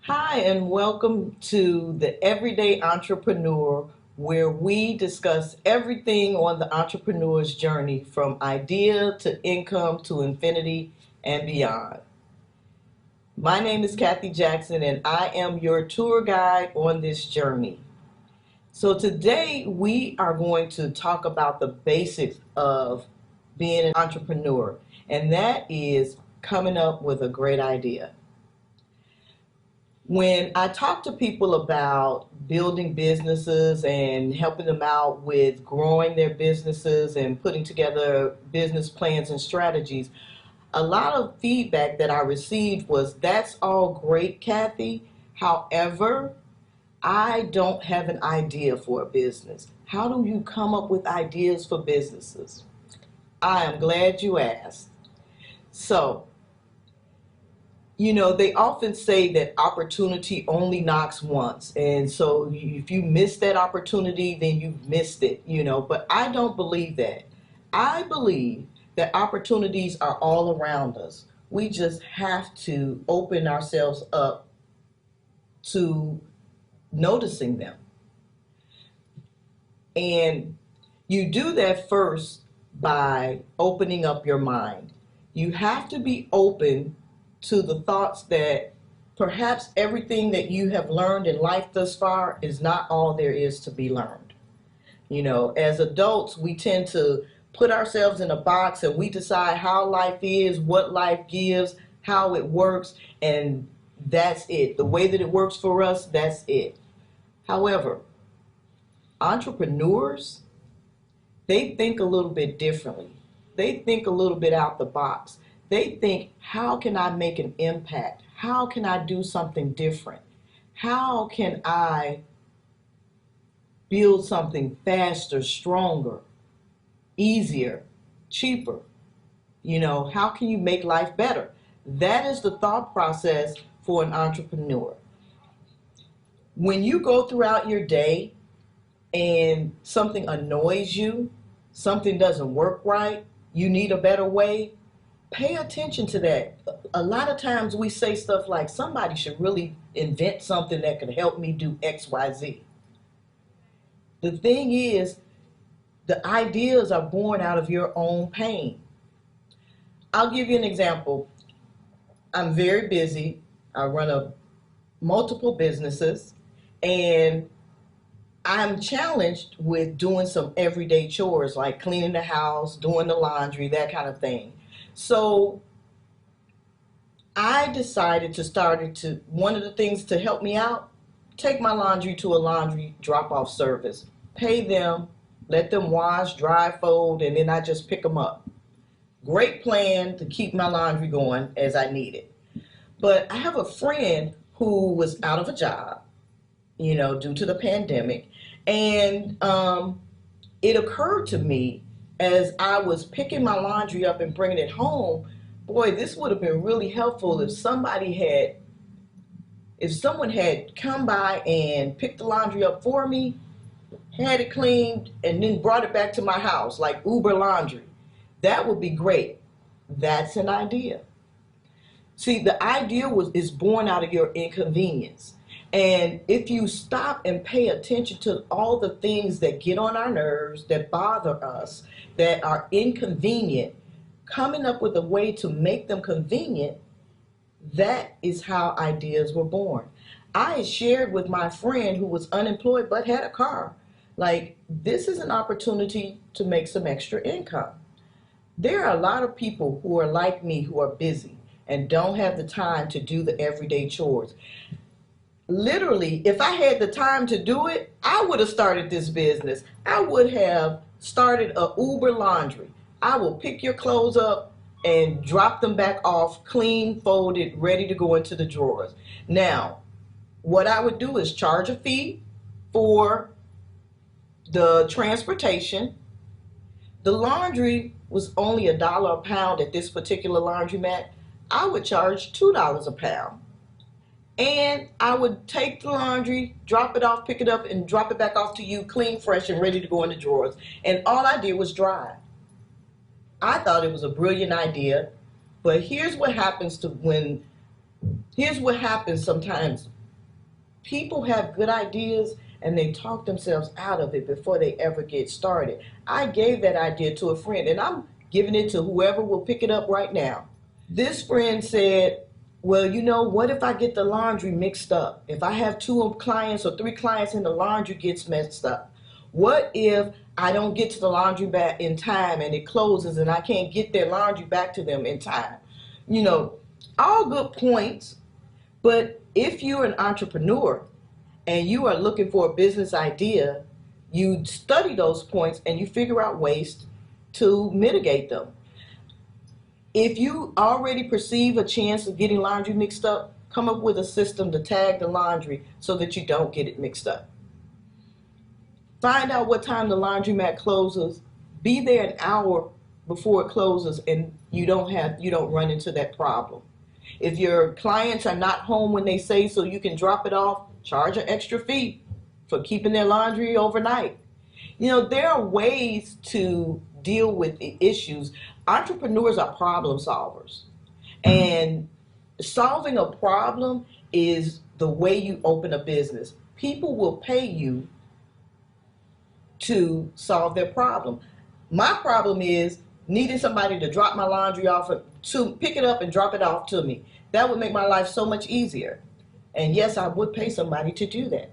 Hi, and welcome to the Everyday Entrepreneur, where we discuss everything on the entrepreneur's journey from idea to income to infinity and beyond. My name is Kathy Jackson, and I am your tour guide on this journey. So, today we are going to talk about the basics of being an entrepreneur, and that is coming up with a great idea. When I talk to people about building businesses and helping them out with growing their businesses and putting together business plans and strategies, a lot of feedback that I received was, "That's all great, Kathy. However, I don't have an idea for a business. How do you come up with ideas for businesses?" I am glad you asked. So, they often say that opportunity only knocks once. And so if you miss that opportunity, then you've missed it. But I don't believe that. I believe that opportunities are all around us. We just have to open ourselves up to noticing them. And you do that first by opening up your mind. You have to be open to the thoughts that perhaps everything that you have learned in life thus far is not all there is to be learned. As adults, we tend to put ourselves in a box and we decide how life is, what life gives, how it works, and that's it. The way that it works for us, that's it. However, entrepreneurs, they think a little bit differently. They think a little bit out the box. They think, how can I make an impact? How can I do something different? How can I build something faster, stronger, easier, cheaper? How can you make life better? That is the thought process for an entrepreneur. When you go throughout your day and something annoys you, something doesn't work right, you need a better way, pay attention to that. A lot of times we say stuff like, somebody should really invent something that could help me do XYZ. The thing is, the ideas are born out of your own pain. I'll give you an example. I'm very busy. I run multiple businesses, and I'm challenged with doing some everyday chores like cleaning the house, doing the laundry, that kind of thing. So I decided one of the things to help me out, take my laundry to a laundry drop-off service, pay them, let them wash, dry, fold, and then I just pick them up. Great plan to keep my laundry going as I need it. But I have a friend who was out of a job, due to the pandemic. And it occurred to me as I was picking my laundry up and bringing it home, boy, this would have been really helpful if someone had come by and picked the laundry up for me, had it cleaned, and then brought it back to my house, like Uber Laundry. That would be great. That's an idea. See, the idea is born out of your inconvenience. And if you stop and pay attention to all the things that get on our nerves, that bother us, that are inconvenient, coming up with a way to make them convenient, that is how ideas were born. I had shared with my friend who was unemployed but had a car, like, this is an opportunity to make some extra income. There are a lot of people who are like me, who are busy and don't have the time to do the everyday chores. Literally, if I had the time to do it, I would have started this business. I would have started a Uber Laundry. I will pick your clothes up and drop them back off, clean, folded, ready to go into the drawers. Now, what I would do is charge a fee for the transportation. The laundry was only $1 a pound at this particular laundromat. I would charge $2 a pound. And I would take the laundry, drop it off, pick it up, and drop it back off to you, clean, fresh, and ready to go in the drawers. And all I did was dry. I thought it was a brilliant idea, but here's what happens to when Here's what happens sometimes. People have good ideas and they talk themselves out of it before they ever get started. I gave that idea to a friend and I'm giving it to whoever will pick it up right now. This friend said, well, what if I get the laundry mixed up? If I have 2 clients or 3 clients and the laundry gets messed up? What if I don't get to the laundry back in time and it closes and I can't get their laundry back to them in time? All good points, but if you're an entrepreneur and you are looking for a business idea, you study those points and you figure out ways to mitigate them. If you already perceive a chance of getting laundry mixed up, come up with a system to tag the laundry so that you don't get it mixed up. Find out what time the laundromat closes. Be there an hour before it closes and you don't run into that problem. If your clients are not home when they say so you can drop it off, charge an extra fee for keeping their laundry overnight. There are ways to deal with the issues. Entrepreneurs are problem solvers. And solving a problem is the way you open a business. People will pay you to solve their problem. My problem is needing somebody to drop my laundry off, to pick it up and drop it off to me. That would make my life so much easier. And yes, I would pay somebody to do that.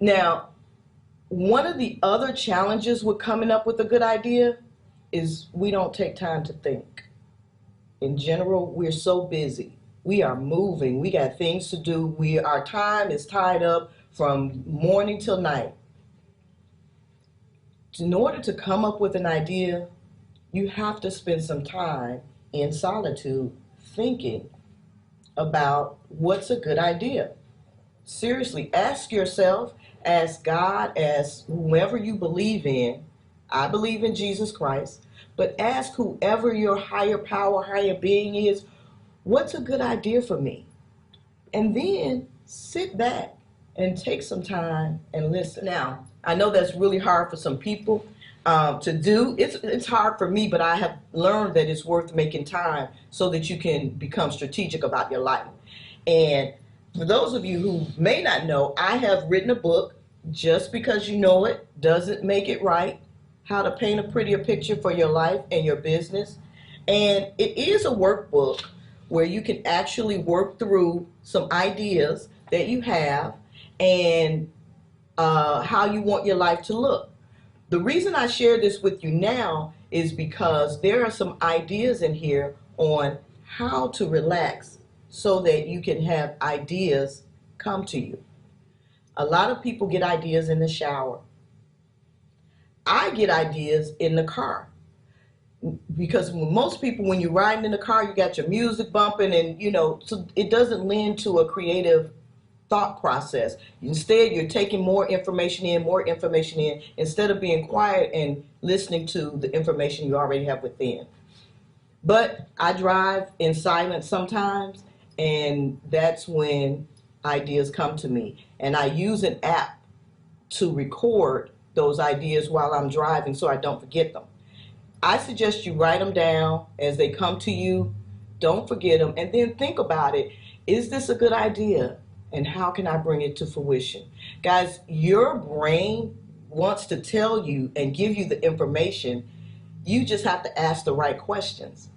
Now, one of the other challenges with coming up with a good idea is we don't take time to think. In general, we're so busy. We are moving. We got things to do. Our time is tied up from morning till night. In order to come up with an idea, you have to spend some time in solitude thinking about what's a good idea. Seriously, ask yourself, ask God, ask whoever you believe in. I believe in Jesus Christ, but ask whoever your higher power, higher being is, what's a good idea for me? And then sit back and take some time and listen. Now, I know that's really hard for some people to do. It's hard for me, but I have learned that it's worth making time so that you can become strategic about your life. And for those of you who may not know, I have written a book, Just Because You Know It Doesn't Make It Right, How to Paint a Prettier Picture for Your Life and Your Business. And it is a workbook where you can actually work through some ideas that you have and how you want your life to look. The reason I share this with you now is because there are some ideas in here on how to relax so that you can have ideas come to you. A lot of people get ideas in the shower. I get ideas in the car. Because most people, when you're riding in the car, you got your music bumping and, so it doesn't lend to a creative thought process. Instead, you're taking more information in, instead of being quiet and listening to the information you already have within. But I drive in silence sometimes, and that's when ideas come to me. And I use an app to record those ideas while I'm driving so I don't forget them. I suggest you write them down as they come to you. Don't forget them, and then think about it. Is this a good idea? And how can I bring it to fruition? Guys, your brain wants to tell you and give you the information. You just have to ask the right questions.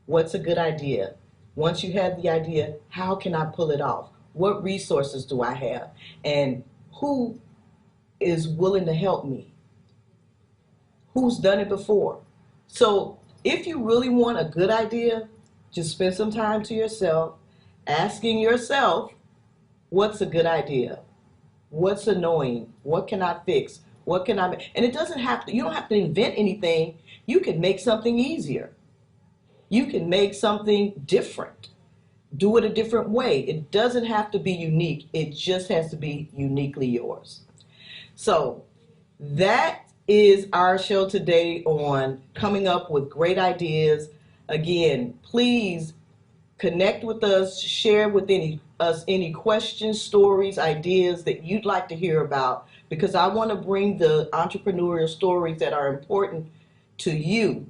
What's a good idea? Once you have the idea, how can I pull it off? What resources do I have? And who is willing to help me? Who's done it before? So if you really want a good idea, just spend some time to yourself, asking yourself, what's a good idea? What's annoying? What can I fix? What can I make? And it doesn't have to, you don't have to invent anything. You can make something easier. You can make something different. Do it a different way. It doesn't have to be unique. It just has to be uniquely yours. So that is our show today on coming up with great ideas. Again, please connect with us, share with us any questions, stories, ideas that you'd like to hear about, because I want to bring the entrepreneurial stories that are important to you.